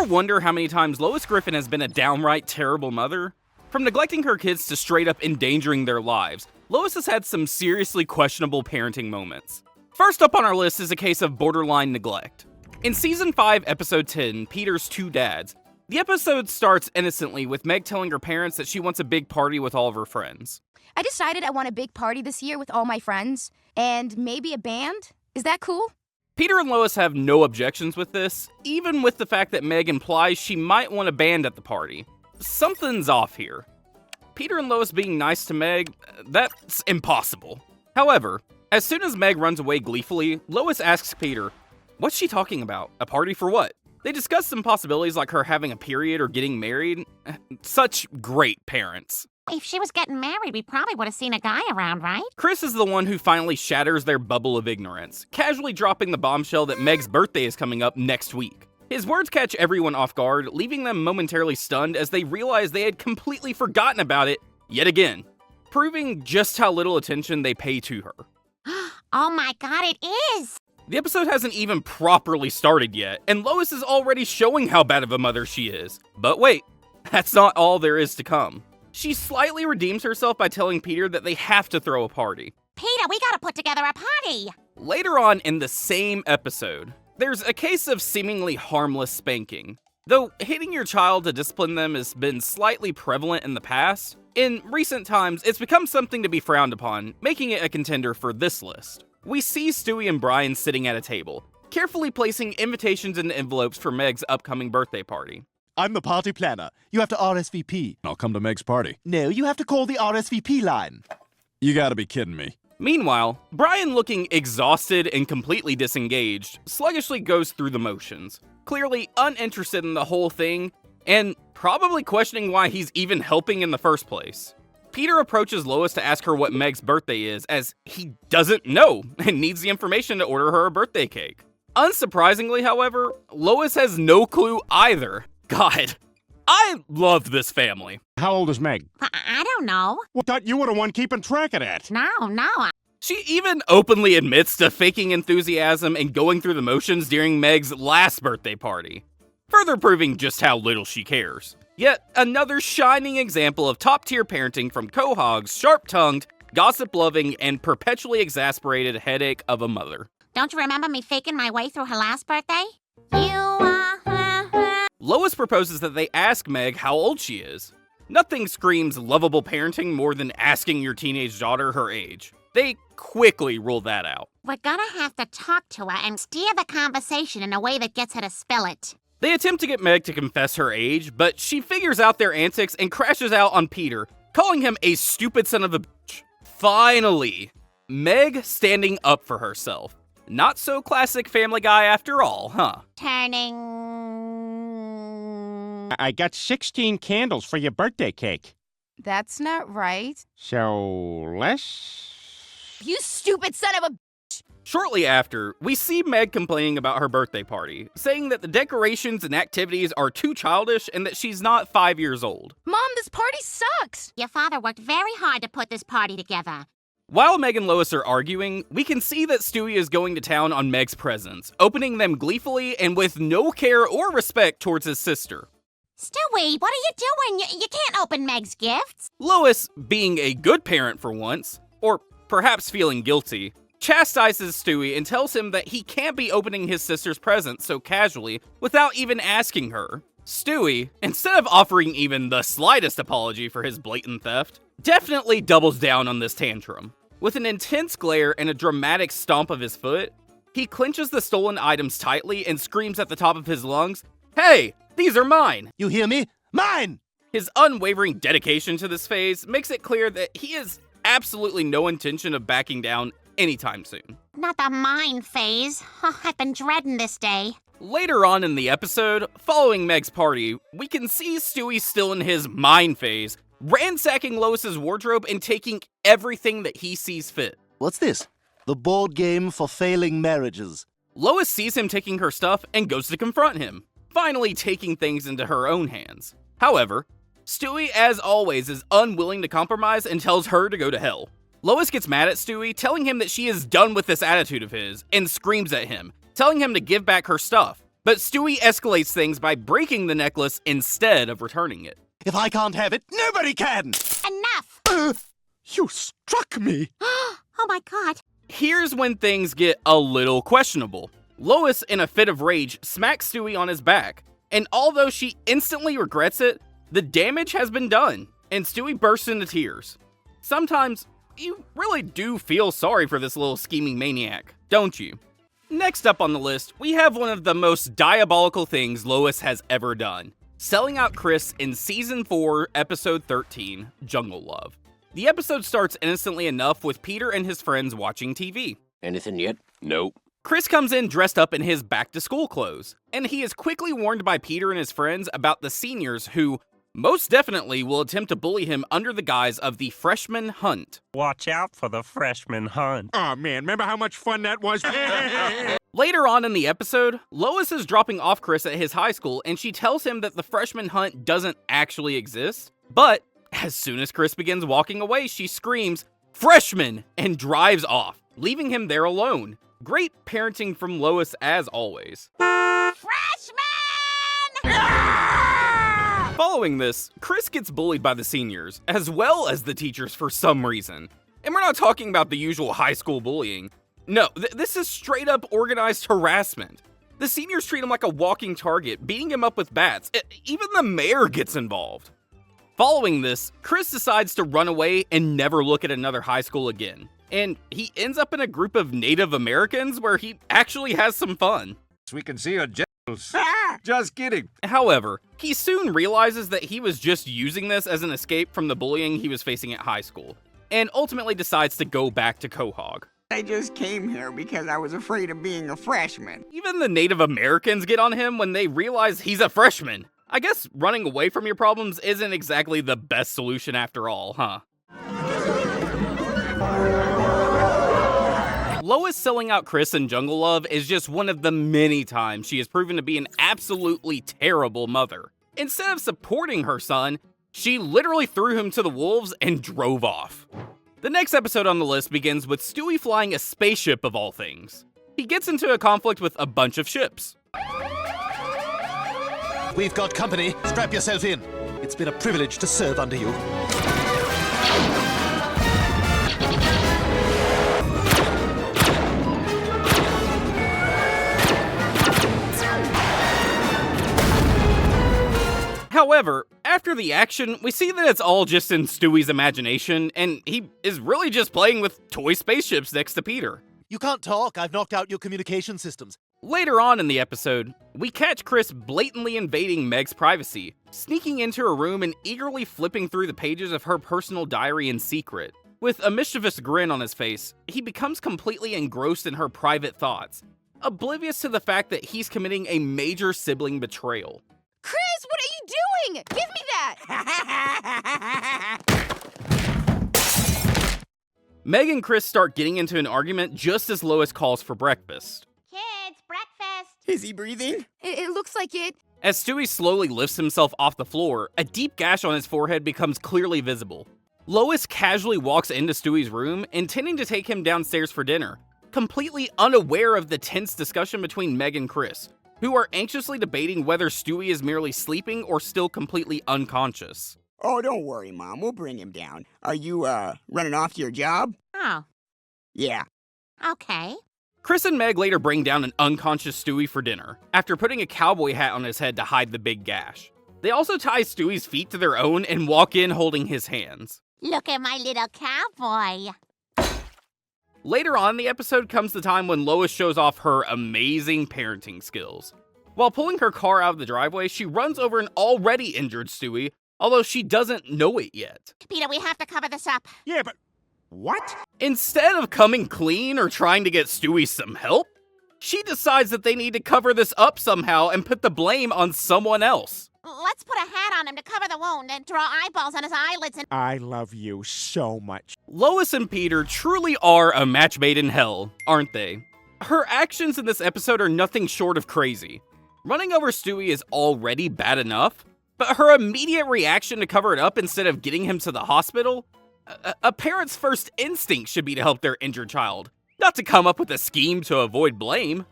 Ever wonder how many times Lois Griffin has been a downright terrible mother? From neglecting her kids to straight up endangering their lives, Lois has had some seriously questionable parenting moments. First up on our list is a case of borderline neglect. In Season 5, Episode 10, Peter's Two Dads, the episode starts innocently with Meg telling her parents that she wants a big party with all of her friends. I decided I want a big party this year with all my friends, and maybe a band. Is that cool? Peter and Lois have no objections with this, even with the fact that Meg implies she might want a band at the party. Something's off here. Peter and Lois being nice to Meg, that's impossible. However, as soon as Meg runs away gleefully, Lois asks Peter, what's she talking about? A party for what? They discuss some possibilities like her having a period or getting married. Such great parents. If she was getting married, we probably would have seen a guy around, right? Chris is the one who finally shatters their bubble of ignorance, casually dropping the bombshell that Meg's birthday is coming up next week. His words catch everyone off guard, leaving them momentarily stunned as they realize they had completely forgotten about it yet again, proving just how little attention they pay to her. Oh my god, it is! The episode hasn't even properly started yet, and Lois is already showing how bad of a mother she is. But wait, that's not all there is to come. She slightly redeems herself by telling Peter that they have to throw a party. Peter, we gotta put together a party! Later on in the same episode, there's a case of seemingly harmless spanking. Though hitting your child to discipline them has been slightly prevalent in the past, in recent times it's become something to be frowned upon, making it a contender for this list. We see Stewie and Brian sitting at a table, carefully placing invitations into envelopes for Meg's upcoming birthday party. I'm the party planner. You have to RSVP. I'll come to Meg's party. No, you have to call the RSVP line. You gotta be kidding me. Meanwhile, Brian, looking exhausted and completely disengaged, sluggishly goes through the motions, clearly uninterested in the whole thing, and probably questioning why he's even helping in the first place. Peter approaches Lois to ask her what Meg's birthday is, as he doesn't know and needs the information to order her a birthday cake. Unsurprisingly, however, Lois has no clue either. God, I love this family. How old is Meg? I don't know. Well, thought you were the one keeping track of that. No. She even openly admits to faking enthusiasm and going through the motions during Meg's last birthday party, further proving just how little she cares. Yet another shining example of top-tier parenting from Quahog's sharp-tongued, gossip-loving, and perpetually exasperated headache of a mother. Don't you remember me faking my way through her last birthday? Lois proposes that they ask Meg how old she is. Nothing screams lovable parenting more than asking your teenage daughter her age. They quickly rule that out. We're gonna have to talk to her and steer the conversation in a way that gets her to spill it. They attempt to get Meg to confess her age, but she figures out their antics and crashes out on Peter, calling him a stupid son of a bitch. Finally, Meg standing up for herself. Not so classic Family Guy after all, huh? Turning... I got 16 candles for your birthday cake. That's not right. So, let's... You stupid son of a... Shortly after, we see Meg complaining about her birthday party, saying that the decorations and activities are too childish and that she's not 5 years old. Mom, this party sucks! Your father worked very hard to put this party together. While Meg and Lois are arguing, we can see that Stewie is going to town on Meg's presents, opening them gleefully and with no care or respect towards his sister. Stewie, what are you doing? You can't open Meg's gifts. Lois, being a good parent for once, or perhaps feeling guilty, chastises Stewie and tells him that he can't be opening his sister's presents so casually without even asking her. Stewie, instead of offering even the slightest apology for his blatant theft, definitely doubles down on this tantrum. With an intense glare and a dramatic stomp of his foot, he clenches the stolen items tightly and screams at the top of his lungs, "Hey, these are mine!" You hear me? Mine! His unwavering dedication to this phase makes it clear that he has absolutely no intention of backing down anytime soon. Not the mine phase. Oh, I've been dreading this day. Later on in the episode, following Meg's party, we can see Stewie still in his mine phase, ransacking Lois's wardrobe and taking everything that he sees fit. What's this? The board game for failing marriages. Lois sees him taking her stuff and goes to confront him, finally taking things into her own hands. However, Stewie, as always, is unwilling to compromise and tells her to go to hell. Lois gets mad at Stewie, telling him that she is done with this attitude of his, and screams at him, telling him to give back her stuff. But Stewie escalates things by breaking the necklace instead of returning it. If I can't have it, nobody can! Enough! You struck me! Oh my god. Here's when things get a little questionable. Lois, in a fit of rage, smacks Stewie on his back, and although she instantly regrets it, the damage has been done, and Stewie bursts into tears. Sometimes, you really do feel sorry for this little scheming maniac, don't you? Next up on the list, we have one of the most diabolical things Lois has ever done. Selling out Chris in Season 4, Episode 13, Jungle Love. The episode starts innocently enough with Peter and his friends watching TV. Anything yet? Nope. Chris comes in dressed up in his back-to-school clothes, and he is quickly warned by Peter and his friends about the seniors who most definitely will attempt to bully him under the guise of the freshman hunt. Watch out for the freshman hunt. Oh man, remember how much fun that was? Later on in the episode, Lois is dropping off Chris at his high school, and she tells him that the freshman hunt doesn't actually exist, but as soon as Chris begins walking away, she screams, "Freshman!" and drives off, leaving him there alone. Great parenting from Lois as always. Freshman! Following this, Chris gets bullied by the seniors, as well as the teachers for some reason. And we're not talking about the usual high school bullying. No, this is straight up organized harassment. The seniors treat him like a walking target, beating him up with bats. Even the mayor gets involved. Following this, Chris decides to run away and never look at another high school again. And he ends up in a group of Native Americans where he actually has some fun. We can see your genitals. Just kidding. However, he soon realizes that he was just using this as an escape from the bullying he was facing at high school, and ultimately decides to go back to Quahog. I just came here because I was afraid of being a freshman. Even the Native Americans get on him when they realize he's a freshman. I guess running away from your problems isn't exactly the best solution after all, huh? Lois selling out Chris in Jungle Love is just one of the many times she has proven to be an absolutely terrible mother. Instead of supporting her son, she literally threw him to the wolves and drove off. The next episode on the list begins with Stewie flying a spaceship of all things. He gets into a conflict with a bunch of ships. We've got company. Strap yourself in. It's been a privilege to serve under you. However, after the action, we see that it's all just in Stewie's imagination, and he is really just playing with toy spaceships next to Peter. You can't talk. I've knocked out your communication systems. Later on in the episode, we catch Chris blatantly invading Meg's privacy, sneaking into her room and eagerly flipping through the pages of her personal diary in secret. With a mischievous grin on his face, he becomes completely engrossed in her private thoughts, oblivious to the fact that he's committing a major sibling betrayal. Chris, what are you doing? Give me that! Meg and Chris start getting into an argument just as Lois calls for breakfast. Kids, breakfast. Is he breathing? It looks like it. As Stewie slowly lifts himself off the floor, a deep gash on his forehead becomes clearly visible. Lois casually walks into Stewie's room, intending to take him downstairs for dinner, completely unaware of the tense discussion between Meg and Chris, who are anxiously debating whether Stewie is merely sleeping or still completely unconscious. Oh, don't worry, Mom. We'll bring him down. Are you, running off to your job? Oh, Yeah. okay. Chris and Meg later bring down an unconscious Stewie for dinner, after putting a cowboy hat on his head to hide the big gash. They also tie Stewie's feet to their own and walk in holding his hands. Look at my little cowboy. Later on in the episode comes the time when Lois shows off her amazing parenting skills. While pulling her car out of the driveway, she runs over an already injured Stewie, although she doesn't know it yet. Peter, we have to cover this up. Yeah, but what? Instead of coming clean or trying to get Stewie some help, she decides that they need to cover this up somehow and put the blame on someone else. Let's put a hat on him to cover the wound and draw eyeballs on his eyelids and... I love you so much. Lois and Peter truly are a match made in hell, aren't they? Her actions in this episode are nothing short of crazy. Running over Stewie is already bad enough, but her immediate reaction to cover it up instead of getting him to the hospital? A parent's first instinct should be to help their injured child, not to come up with a scheme to avoid blame.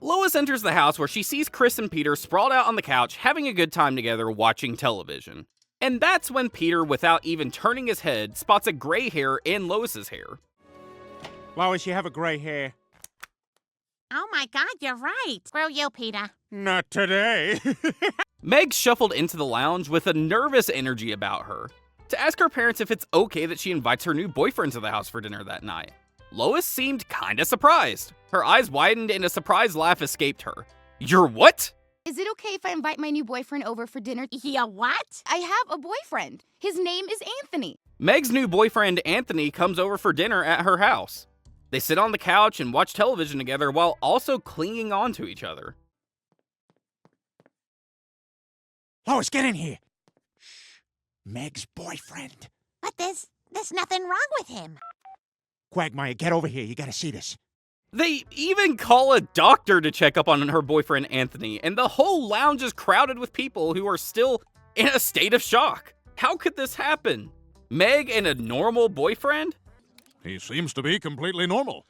Lois enters the house where she sees Chris and Peter sprawled out on the couch having a good time together watching television. And that's when Peter, without even turning his head, spots a gray hair in Lois's hair. Lois, you have a gray hair. Oh my God, you're right. Screw you, Peter. Not today. Meg shuffled into the lounge with a nervous energy about her to ask her parents if it's okay that she invites her new boyfriend to the house for dinner that night. Lois seemed kinda surprised. Her eyes widened and a surprised laugh escaped her. You're what? Is it okay if I invite my new boyfriend over for dinner? Yeah, what? I have a boyfriend. His name is Anthony. Meg's new boyfriend, Anthony, comes over for dinner at her house. They sit on the couch and watch television together while also clinging on to each other. Lois, get in here. Shh. Meg's boyfriend. But there's nothing wrong with him. Quagmire, get over here. You gotta see this. They even call a doctor to check up on her boyfriend, Anthony, and the whole lounge is crowded with people who are still in a state of shock. How could this happen? Meg and a normal boyfriend? He seems to be completely normal.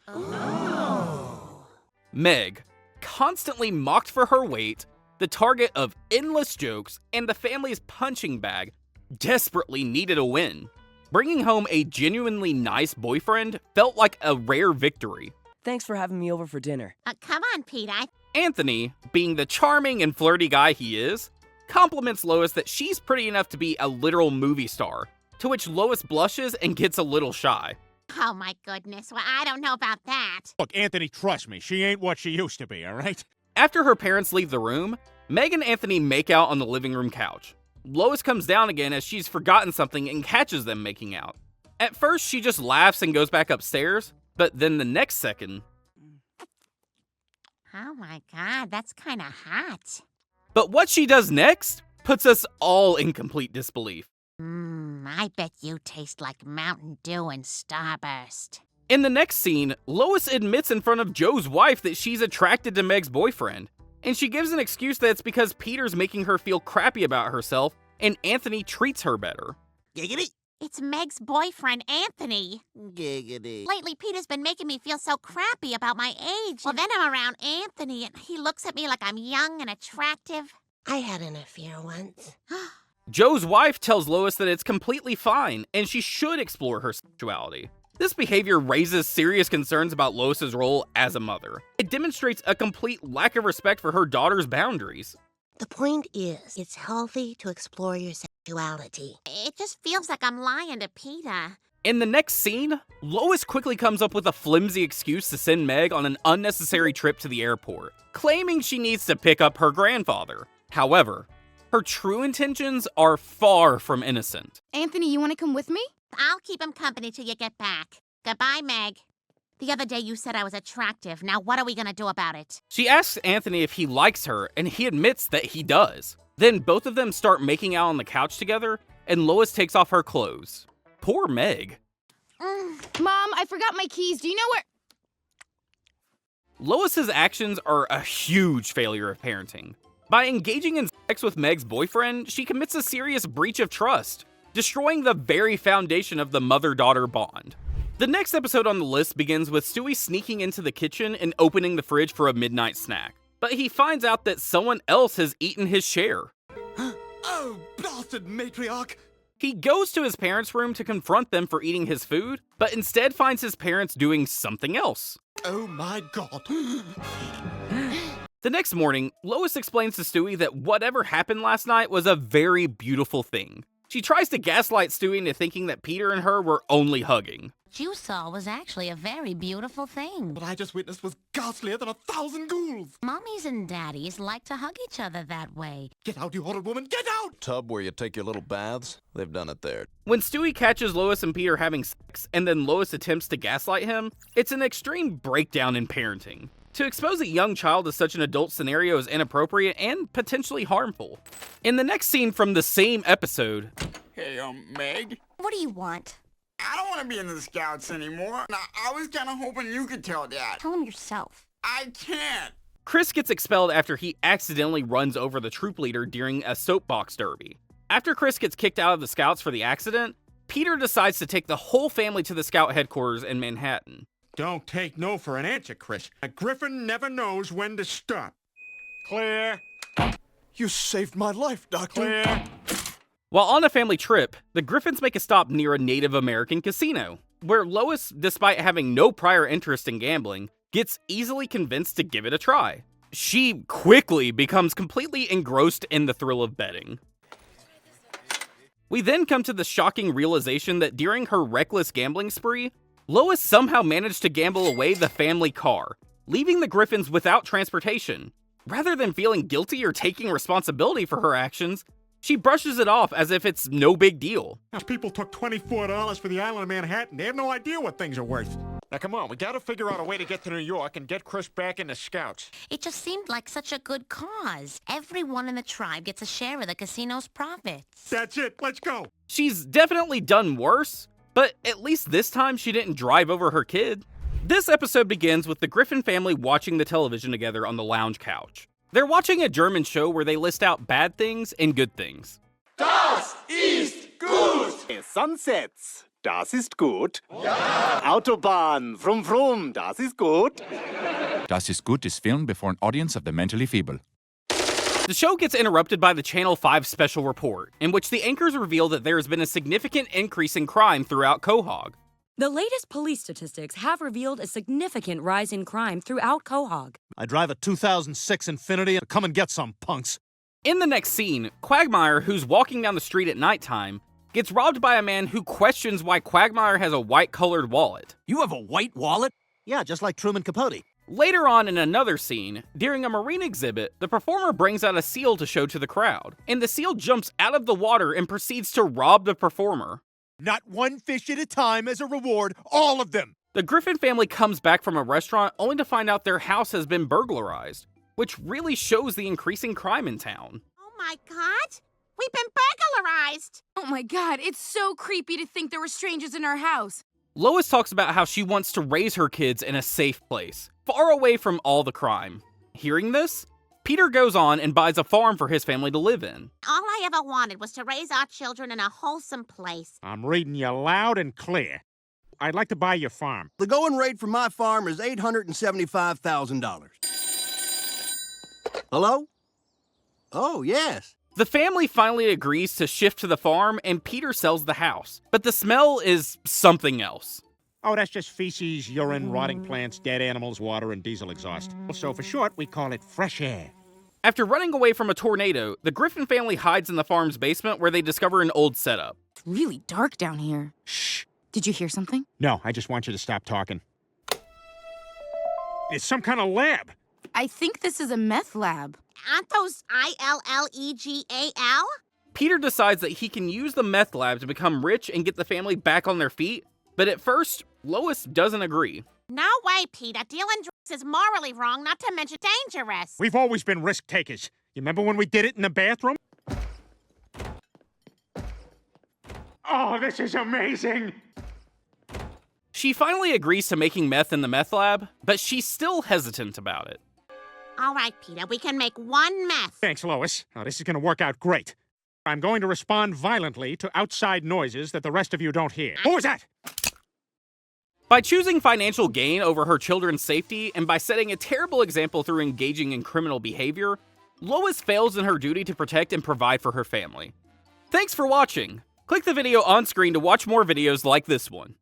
Meg, constantly mocked for her weight, the target of endless jokes, and the family's punching bag, desperately needed a win. Bringing home a genuinely nice boyfriend felt like a rare victory. Thanks for having me over for dinner. Come on, Peter. Anthony, being the charming and flirty guy he is, compliments Lois that she's pretty enough to be a literal movie star, to which Lois blushes and gets a little shy. Oh my goodness, well, I don't know about that. Look, Anthony, trust me. She ain't what she used to be, all right? After her parents leave the room, Meg and Anthony make out on the living room couch. Lois comes down again as she's forgotten something and catches them making out. At first, she just laughs and goes back upstairs, but then the next second... Oh my God, that's kind of hot. But what she does next puts us all in complete disbelief. I bet you taste like Mountain Dew and Starburst. In the next scene, Lois admits in front of Joe's wife that she's attracted to Meg's boyfriend, and she gives an excuse that it's because Peter's making her feel crappy about herself and Anthony treats her better. Giggity. It's Meg's boyfriend, Anthony. Giggity. Lately, Peter's been making me feel so crappy about my age. Well, then I'm around Anthony, and he looks at me like I'm young and attractive. I had an affair once. Joe's wife tells Lois that it's completely fine, and she should explore her sexuality. This behavior raises serious concerns about Lois's role as a mother. It demonstrates a complete lack of respect for her daughter's boundaries. The point is, it's healthy to explore your sexuality. It just feels like I'm lying to Peter. In the next scene, Lois quickly comes up with a flimsy excuse to send Meg on an unnecessary trip to the airport, claiming she needs to pick up her grandfather. However, her true intentions are far from innocent. Anthony, you want to come with me? I'll keep him company till you get back. Goodbye, Meg. The other day you said I was attractive. Now what are we gonna do about it? She asks Anthony if he likes her, and he admits that he does. Then both of them start making out on the couch together, and Lois takes off her clothes. Poor Meg. Mom, I forgot my keys. Do you know where... Lois's actions are a huge failure of parenting. By engaging in sex with Meg's boyfriend, she commits a serious breach of trust, destroying the very foundation of the mother-daughter bond. The next episode on the list begins with Stewie sneaking into the kitchen and opening the fridge for a midnight snack. But he finds out that someone else has eaten his share. Oh, blasted matriarch! He goes to his parents' room to confront them for eating his food, but instead finds his parents doing something else. Oh my god. The next morning, Lois explains to Stewie that whatever happened last night was a very beautiful thing. She tries to gaslight Stewie into thinking that Peter and her were only hugging. What you saw was actually a very beautiful thing. What I just witnessed was ghastlier than 1,000 ghouls. Mommies and daddies like to hug each other that way. Get out, you horrid woman, get out! Tub where you take your little baths? They've done it there. When Stewie catches Lois and Peter having sex, and then Lois attempts to gaslight him, it's an extreme breakdown in parenting. To expose a young child to such an adult scenario is inappropriate and potentially harmful. In the next scene from the same episode... Hey, Meg? What do you want? I don't want to be in the Scouts anymore. Now, I was kind of hoping you could tell Dad. Tell him yourself. I can't. Chris gets expelled after he accidentally runs over the troop leader during a soapbox derby. After Chris gets kicked out of the Scouts for the accident, Peter decides to take the whole family to the Scout headquarters in Manhattan. Don't take no for an answer, Chris. A griffin never knows when to stop. Clear. You saved my life, Doctor. Clear. While on a family trip, the Griffins make a stop near a Native American casino, where Lois, despite having no prior interest in gambling, gets easily convinced to give it a try. She quickly becomes completely engrossed in the thrill of betting. We then come to the shocking realization that during her reckless gambling spree, Lois somehow managed to gamble away the family car, leaving the Griffins without transportation. Rather than feeling guilty or taking responsibility for her actions, she brushes it off as if it's no big deal. Those people took $24 for the island of Manhattan. They have no idea what things are worth. Now, come on, we gotta figure out a way to get to New York and get Chris back in the Scouts. It just seemed like such a good cause. Everyone in the tribe gets a share of the casino's profits. That's it, let's go. She's definitely done worse, but at least this time she didn't drive over her kid. This episode begins with the Griffin family watching the television together on the lounge couch. They're watching a German show where they list out bad things and good things. Das ist gut. Sunsets. Das ist gut. Ja. Autobahn. Vroom vroom. Das ist gut. Das ist gut is filmed before an audience of the mentally feeble. The show gets interrupted by the Channel 5 special report, in which the anchors reveal that there has been a significant increase in crime throughout Quahog. The latest police statistics have revealed a significant rise in crime throughout Quahog. I drive a 2006 Infiniti and come and get some, punks. In the next scene, Quagmire, who's walking down the street at nighttime, gets robbed by a man who questions why Quagmire has a white-colored wallet. You have a white wallet? Yeah, just like Truman Capote. Later on in another scene, during a marine exhibit, the performer brings out a seal to show to the crowd, and the seal jumps out of the water and proceeds to rob the performer. Not one fish at a time as a reward, all of them! The Griffin family comes back from a restaurant only to find out their house has been burglarized, which really shows the increasing crime in town. Oh my God! We've been burglarized! Oh my God, it's so creepy to think there were strangers in our house. Lois talks about how she wants to raise her kids in a safe place, far away from all the crime. Hearing this, Peter goes on and buys a farm for his family to live in. All I ever wanted was to raise our children in a wholesome place. I'm reading you loud and clear. I'd like to buy your farm. The going rate for my farm is $875,000. Hello? Oh, yes. The family finally agrees to shift to the farm and Peter sells the house, but the smell is something else. Oh, that's just feces, urine, rotting plants, dead animals, water, and diesel exhaust. So for short, we call it fresh air. After running away from a tornado, the Griffin family hides in the farm's basement where they discover an old setup. It's really dark down here. Shh. Did you hear something? No, I just want you to stop talking. It's some kind of lab. I think this is a meth lab. Aren't those ILLEGAL? Peter decides that he can use the meth lab to become rich and get the family back on their feet, but at first, Lois doesn't agree. No way, Peter. Dealing drugs is morally wrong, not to mention dangerous. We've always been risk takers. You remember when we did it in the bathroom? Oh, this is amazing! She finally agrees to making meth in the meth lab, but she's still hesitant about it. All right, Peter, we can make one meth. Thanks, Lois. Oh, this is going to work out great. I'm going to respond violently to outside noises that the rest of you don't hear. What was that? By choosing financial gain over her children's safety, and by setting a terrible example through engaging in criminal behavior, Lois fails in her duty to protect and provide for her family. Thanks for watching! Click the video on screen to watch more videos like this one.